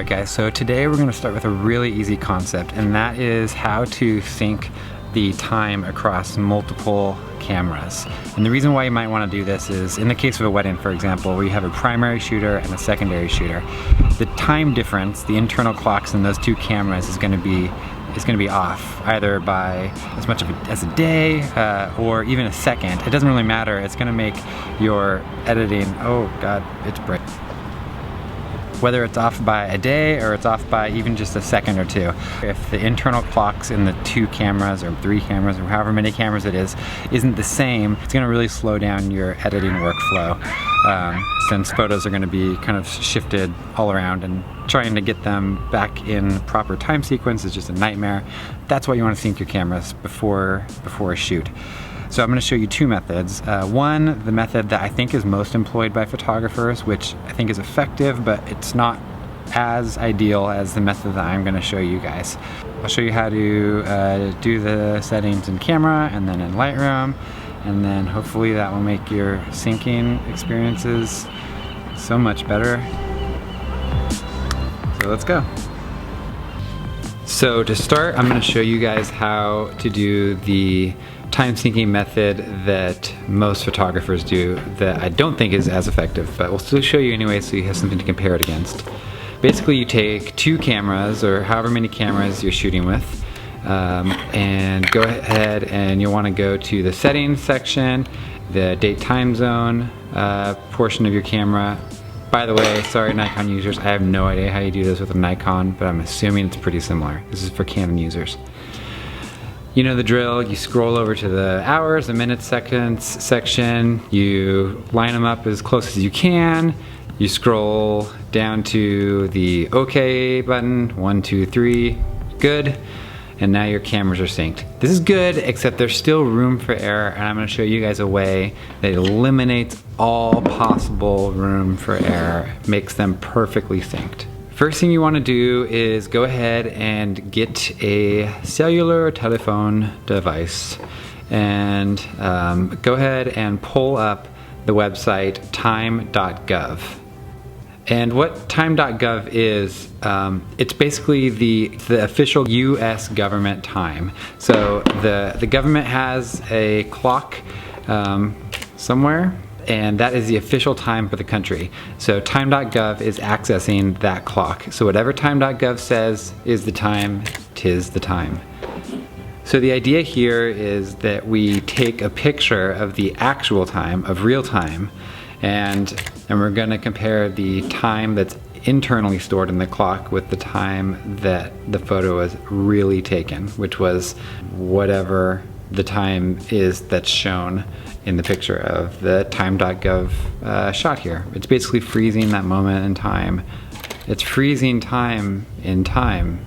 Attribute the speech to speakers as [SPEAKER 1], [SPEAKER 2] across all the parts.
[SPEAKER 1] Alright guys, so today we're going to start with a really easy concept, and that is how to sync the time across multiple cameras. And the reason why you might want to do this is, in the case of a wedding for example, where you have a primary shooter and a secondary shooter, the time difference, the internal clocks in those two cameras is going to be off, either by as much as a day or even a second. It doesn't really matter. It's going to make your editing, oh god, it's bright. Whether it's off by a day or it's off by even just a second or two. If the internal clocks in the two cameras or three cameras or however many cameras it is isn't the same, it's going to really slow down your editing workflow, since photos are going to be kind of shifted all around, and trying to get them back in proper time sequence is just a nightmare. That's why you want to sync your cameras before a shoot. So I'm going to show you two methods. One, the method that I think is most employed by photographers, which I think is effective, but it's not as ideal as the method that I'm going to show you guys. I'll show you how to do the settings in camera and then in Lightroom, and then hopefully that will make your syncing experiences so much better. So let's go. So to start, I'm going to show you guys how to do the time syncing method that most photographers do that I don't think is as effective, but we'll still show you anyway so you have something to compare it against. Basically you take two cameras, or however many cameras you're shooting with, and go ahead and you'll want to go to the settings section, the date time zone portion of your camera. By the way, sorry Nikon users, I have no idea how you do this with a Nikon, but I'm assuming it's pretty similar. This is for Canon users. You know the drill. You scroll over to the hours, the minutes, seconds section, you line them up as close as you can, you scroll down to the OK button, 1, 2, 3, good, and now your cameras are synced. This is good, except there's still room for error, and I'm going to show you guys a way that eliminates all possible room for error, makes them perfectly synced. First thing you want to do is go ahead and get a cellular telephone device, and go ahead and pull up the website time.gov. And what time.gov is, it's basically the official US government time. So the government has a clock somewhere, and that is the official time for the country. So time.gov is accessing that clock. So whatever time.gov says is the time, 'tis the time. So the idea here is that we take a picture of the actual time, of real time, and we're going to compare the time that's internally stored in the clock with the time that the photo was really taken, which was whatever the time is that's shown in the picture of the time.gov shot here. It's basically freezing that moment in time. It's freezing time in time.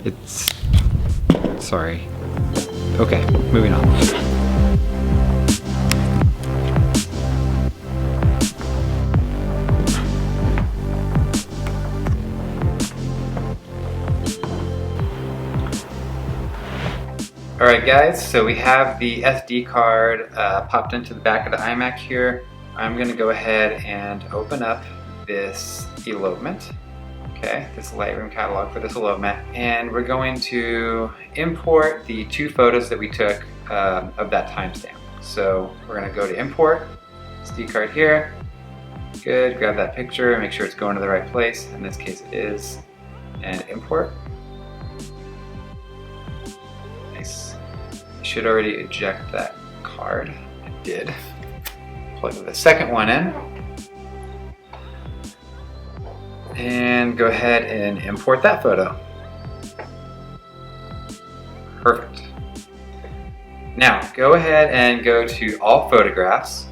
[SPEAKER 1] It's... sorry. Okay, moving on. Alright guys, so we have the SD card popped into the back of the iMac here. I'm going to go ahead and open up this elopement, okay, this Lightroom catalog for this elopement, and we're going to import the two photos that we took of that timestamp. So we're going to go to import, SD card here, good, grab that picture, make sure it's going to the right place, in this case it is, and import. Nice. Should already eject that card. It did. Plug the second one in. And go ahead and import that photo. Perfect. Now, go ahead and go to all photographs.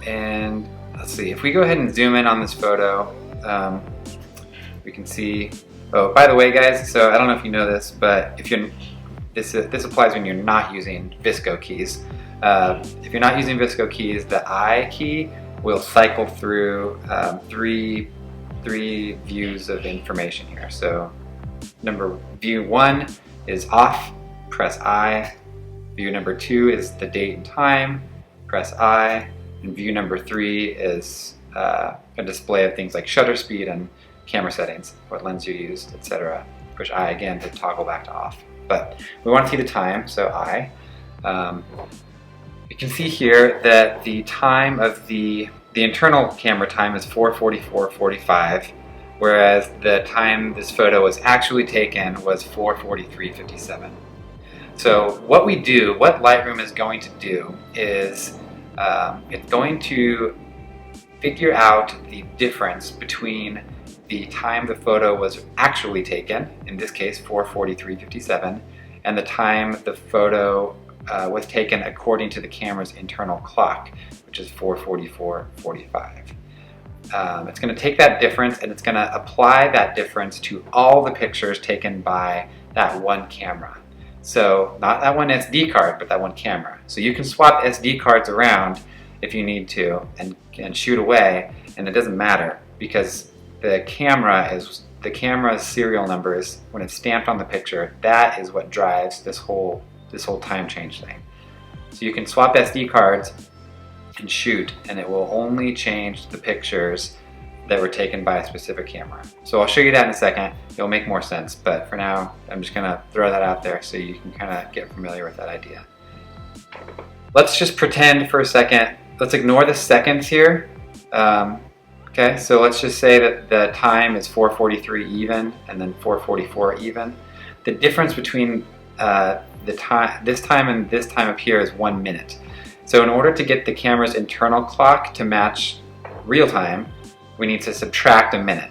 [SPEAKER 1] And let's see, if we go ahead and zoom in on this photo, we can see, oh, by the way guys, so I don't know if you know this, but if you're This applies when you're not using VSCO keys. If you're not using VSCO keys, the I key will cycle through three views of information here. So view 1 is off, press I. View number 2 is the date and time, press I. And view number 3 is a display of things like shutter speed and camera settings, what lens you used, etc. Push I again to toggle back to off. But we want to see the time, so I. You can see here that the time of the internal camera time is 4:44:45, whereas the time this photo was actually taken was 4:43:57. So what Lightroom is going to do is it's going to figure out the difference between the time the photo was actually taken, in this case 4:43:57, and the time the photo was taken according to the camera's internal clock, which is 4:44:45. It's going to take that difference and it's going to apply that difference to all the pictures taken by that one camera. So not that one SD card, but that one camera. So you can swap SD cards around if you need to and shoot away, and it doesn't matter because the camera's serial number is, when it's stamped on the picture, that is what drives this whole time change thing. So you can swap SD cards and shoot, and it will only change the pictures that were taken by a specific camera. So I'll show you that in a second. It'll make more sense, but for now, I'm just gonna throw that out there so you can kind of get familiar with that idea. Let's just pretend for a second, let's ignore the seconds here. Okay, so let's just say that the time is 4:43 even and then 4:44 even. The difference between this time and this time up here is 1 minute. So in order to get the camera's internal clock to match real time, we need to subtract a minute.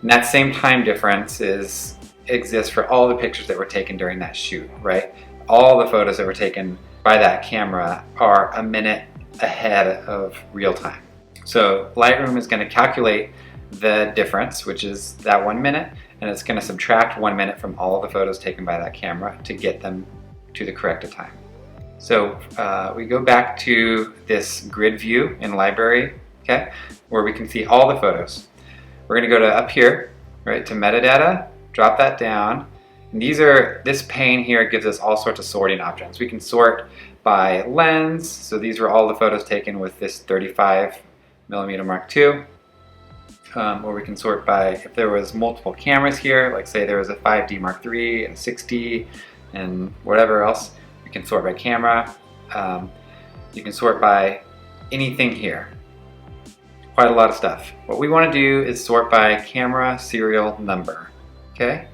[SPEAKER 1] And that same time difference exists for all the pictures that were taken during that shoot, right? All the photos that were taken by that camera are a minute ahead of real time. So Lightroom is going to calculate the difference, which is that 1 minute, and it's going to subtract 1 minute from all the photos taken by that camera to get them to the correct time. So we go back to this grid view in Library, okay, where we can see all the photos. We're going to go to up here, right, to metadata, drop that down. And this pane here gives us all sorts of sorting options. We can sort by lens, so these were all the photos taken with this 35mm Mark II. Or we can sort by, if there was multiple cameras here, like say there was a 5D Mark III and 6D and whatever else, we can sort by camera. You can sort by anything here. Quite a lot of stuff. What we want to do is sort by camera serial number. Okay?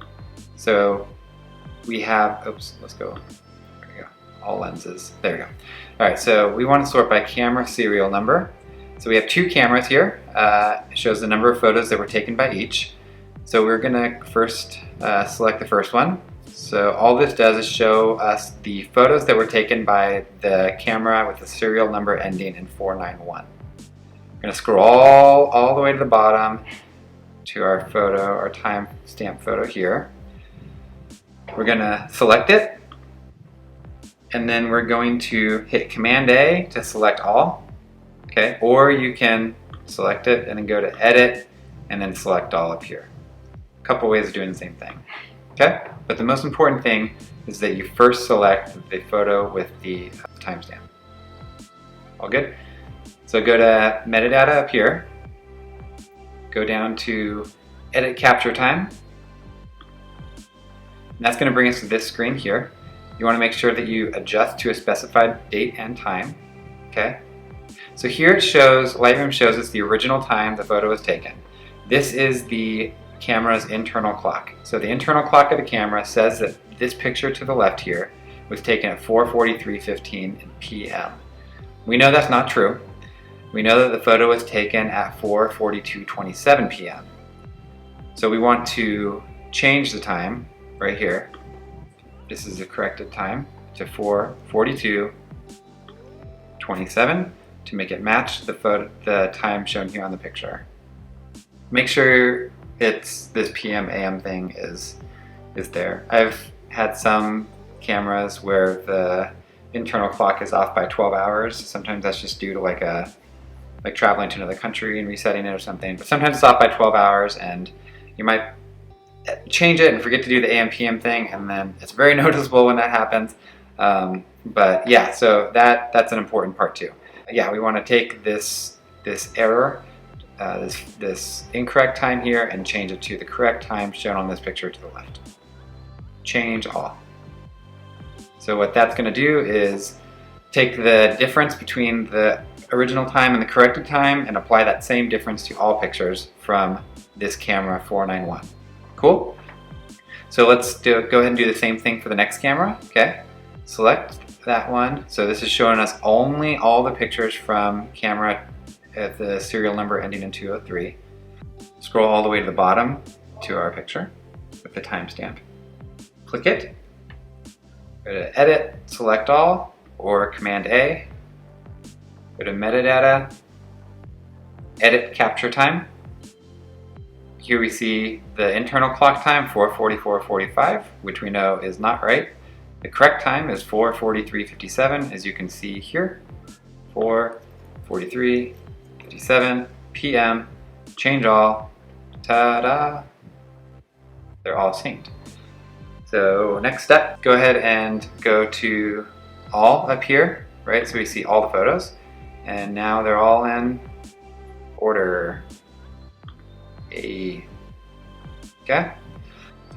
[SPEAKER 1] So we have, oops, let's go. There we go. All lenses. There we go. Alright, so we want to sort by camera serial number. So we have two cameras here. It shows the number of photos that were taken by each. So we're going to first select the first one. So all this does is show us the photos that were taken by the camera with the serial number ending in 491. We're going to scroll all the way to the bottom to our photo, our timestamp photo here. We're going to select it, and then we're going to hit Command A to select all. Okay, or you can select it and then go to Edit and then select all up here. A couple ways of doing the same thing. Okay, but the most important thing is that you first select the photo with the timestamp. All good? So go to metadata up here, go down to Edit Capture Time, and that's going to bring us to this screen here. You want to make sure that you adjust to a specified date and time. Okay. So here it shows, Lightroom shows us the original time the photo was taken. This is the camera's internal clock. So the internal clock of the camera says that this picture to the left here was taken at 4:43:15 p.m. We know that's not true. We know that the photo was taken at 4:42:27 p.m. So we want to change the time right here. This is the corrected time to 4:42:27 to make it match the time shown here on the picture. Make sure this PM AM thing is there. I've had some cameras where the internal clock is off by 12 hours. Sometimes that's just due to like traveling to another country and resetting it or something. But sometimes it's off by 12 hours and you might change it and forget to do the AM PM thing, and then it's very noticeable when that happens. But yeah, so that's an important part too. Yeah, we want to take this error this incorrect time here and change it to the correct time shown on this picture to the left. Change all. So what that's going to do is take the difference between the original time and the corrected time and apply that same difference to all pictures from this camera 491. Cool? So let's go ahead and do the same thing for the next camera. Okay, select that one. So this is showing us only all the pictures from camera at the serial number ending in 203. Scroll all the way to the bottom to our picture with the timestamp. Click it. Go to Edit, Select All, or Command A. Go to Metadata, Edit Capture Time. Here we see the internal clock time, 4:44:45, which we know is not right. The correct time is 4:43:57, as you can see here. 4:43:57 p.m. Change all. Ta-da! They're all synced. So next step, go ahead and go to all up here, right? So we see all the photos, and now they're all in order. Okay.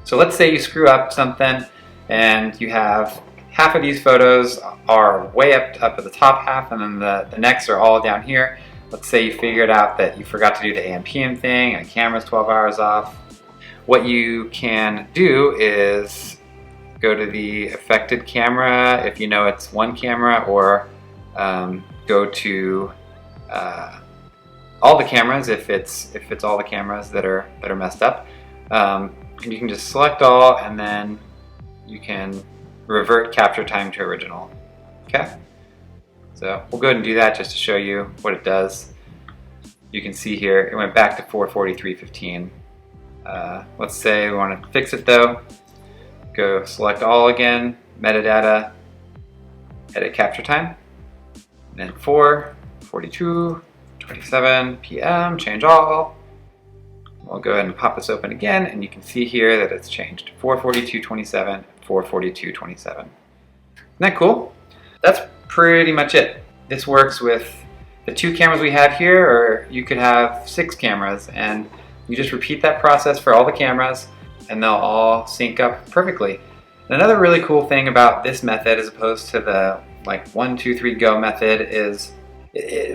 [SPEAKER 1] So let's say you screw up something and you have half of these photos are way up at the top half, and then the next are all down here. Let's say you figured out that you forgot to do the AM PM thing and the camera's 12 hours off. What you can do is go to the affected camera if you know it's one camera, or go to all the cameras if it's all the cameras that are messed up. And you can just select all, and then you can revert capture time to original. Okay, so we'll go ahead and do that just to show you what it does. You can see here it went back to 4:43:15. Let's say we want to fix it though. Go select all again, metadata, edit capture time, and then 4:42:27 p.m. change all. We'll go ahead and pop this open again, and you can see here that it's changed. 4:42:27, 4:42:27. Isn't that cool? That's pretty much it. This works with the 2 cameras we have here, or you could have 6 cameras, and you just repeat that process for all the cameras, and they'll all sync up perfectly. And another really cool thing about this method, as opposed to the 1, 2, 3 go method, is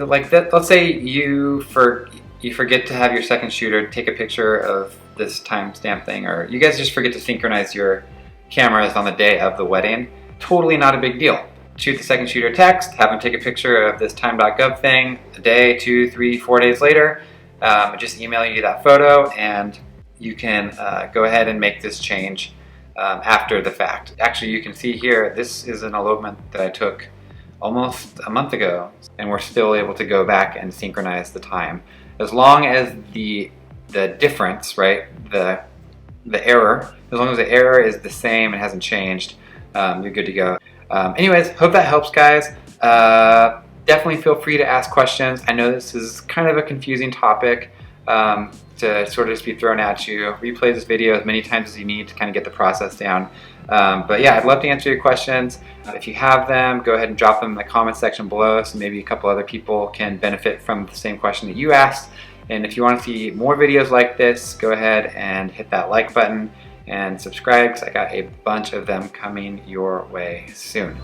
[SPEAKER 1] like that. Let's say you forget to have your second shooter take a picture of this timestamp thing, or you guys just forget to synchronize your cameras on the day of the wedding. Totally not a big deal. Shoot the second shooter text, have them take a picture of this time.gov thing a day, 2, 3, 4 days later. Just email you that photo, and you can go ahead and make this change after the fact. Actually, you can see here, this is an elopement that I took almost a month ago, and we're still able to go back and synchronize the time. As long as the difference, right, the error, as long as the error is the same and hasn't changed, you're good to go. Anyways, hope that helps, guys. Definitely feel free to ask questions. I know this is kind of a confusing topic to sort of just be thrown at you. Replay this video as many times as you need to kind of get the process down. But yeah, I'd love to answer your questions. If you have them, go ahead and drop them in the comment section below, so maybe a couple other people can benefit from the same question that you asked. And if you want to see more videos like this, go ahead and hit that like button and subscribe, because I got a bunch of them coming your way soon.